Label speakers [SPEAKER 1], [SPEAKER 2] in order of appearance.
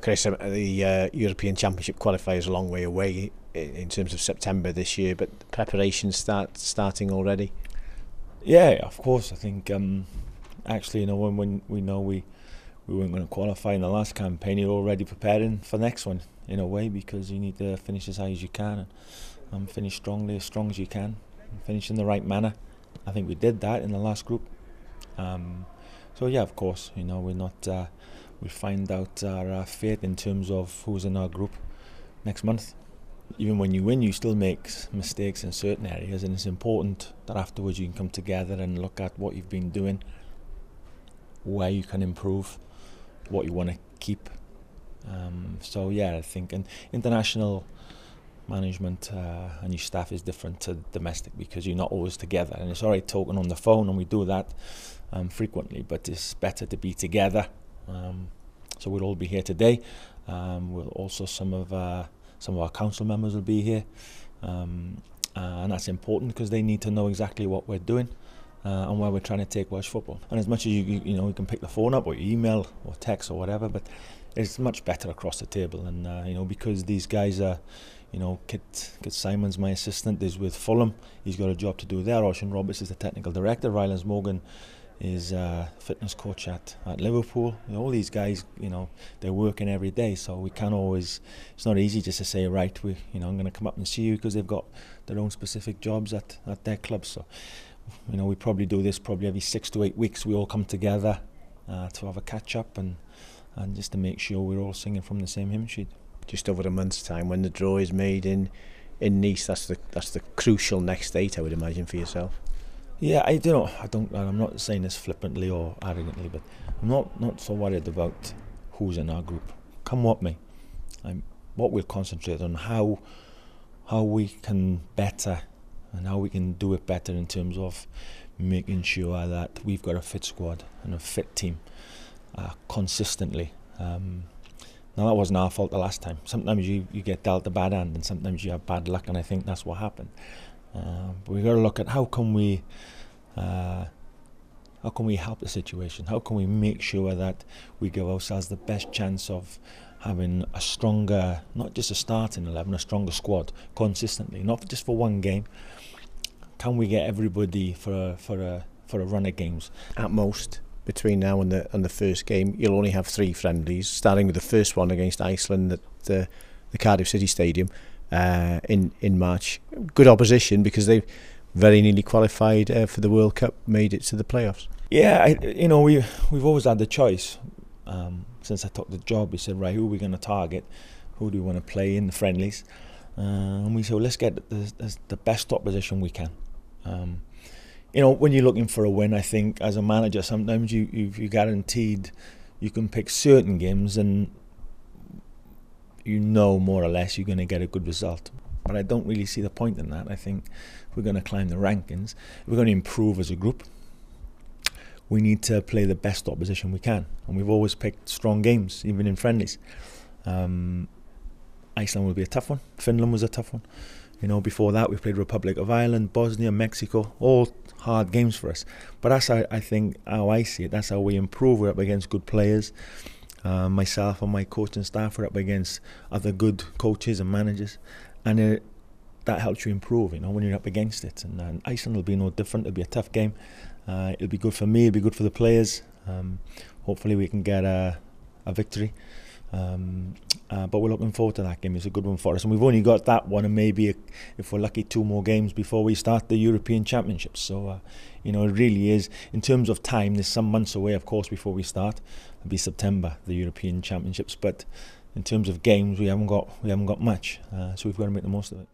[SPEAKER 1] Chris, the European Championship qualifiers a long way away in terms of September this year, but the preparations starting already.
[SPEAKER 2] Yeah, of course. I think actually, when we know we weren't going to qualify in the last campaign, you're already preparing for the next one in a way, because you need to finish as high as you can and finish strongly, as strong as you can, and finish in the right manner. I think we did that in the last group. So yeah, of course, we're not. We'll find out our fate in terms of who's in our group next month. Even when you win, you still make mistakes in certain areas, and it's important that afterwards you can come together and look at what you've been doing, where you can improve, what you want to keep. So yeah, I think international management and your staff is different to domestic, because you're not always together, and it's alright talking on the phone, and we do that frequently, but it's better to be together. So we'll all be here today. We'll also some of our council members will be here, and that's important because they need to know exactly what we're doing and where we're trying to take Welsh football. And as much as you can pick the phone up or email or text or whatever, but it's much better across the table. And because these guys are, Kit Simon's my assistant, is with Fulham. He's got a job to do there. Ocean Roberts is the technical director. Rylance Morgan is fitness coach at Liverpool. All these guys, they're working every day, so we can't always. It's not easy just to say, right, I'm going to come up and see you, because they've got their own specific jobs at their clubs. So, we probably do this every 6 to 8 weeks. We all come together to have a catch up and just to make sure we're all singing from the same hymn sheet.
[SPEAKER 1] Just over a month's time, when the draw is made in Nice, that's the crucial next date, I would imagine, for yourself.
[SPEAKER 2] Yeah, I'm not saying this flippantly or arrogantly, but I'm not so worried about who's in our group. Come what may. What we'll concentrate on how we can better and how we can do it better in terms of making sure that we've got a fit squad and a fit team consistently. Now, that wasn't our fault the last time. Sometimes you get dealt a bad hand, and sometimes you have bad luck, and I think that's what happened. But we've got to look at how can we help the situation? How can we make sure that we give ourselves the best chance of having a stronger, not just a starting 11, a stronger squad consistently, not just for one game. Can we get everybody for a run of games?
[SPEAKER 1] At most, between now and the first game, you'll only have 3 friendlies, starting with the first one against Iceland at the Cardiff City Stadium in March. Good opposition, because they very nearly qualified for the World Cup, made it to the playoffs.
[SPEAKER 2] Yeah, we've always had the choice. Since I took the job, we said, right, who are we going to target? Who do we want to play in the friendlies? And we said, well, let's get the best opposition we can. When you're looking for a win, I think as a manager, sometimes you're guaranteed you can pick certain games and more or less you're going to get a good result. But I don't really see the point in that. I think if we're going to climb the rankings, if we're going to improve as a group, we need to play the best opposition we can. And we've always picked strong games, even in friendlies. Iceland will be a tough one. Finland was a tough one. Before that we played Republic of Ireland, Bosnia, Mexico, all hard games for us. But that's how I think, how I see it, that's how we improve. We're up against good players. Myself and my coaching staff are up against other good coaches and managers, and that helps you improve, when you're up against it. And Iceland will be no different. It'll be a tough game. It'll be good for me, it'll be good for the players. Hopefully we can get a victory. But we're looking forward to that game. It's a good one for us, and we've only got that one, and maybe if we're lucky 2 more games before we start the European Championships. So it really is, in terms of time, there's some months away, of course, before we start. It'll be September, the European Championships, but in terms of games, we haven't got much, so we've got to make the most of it.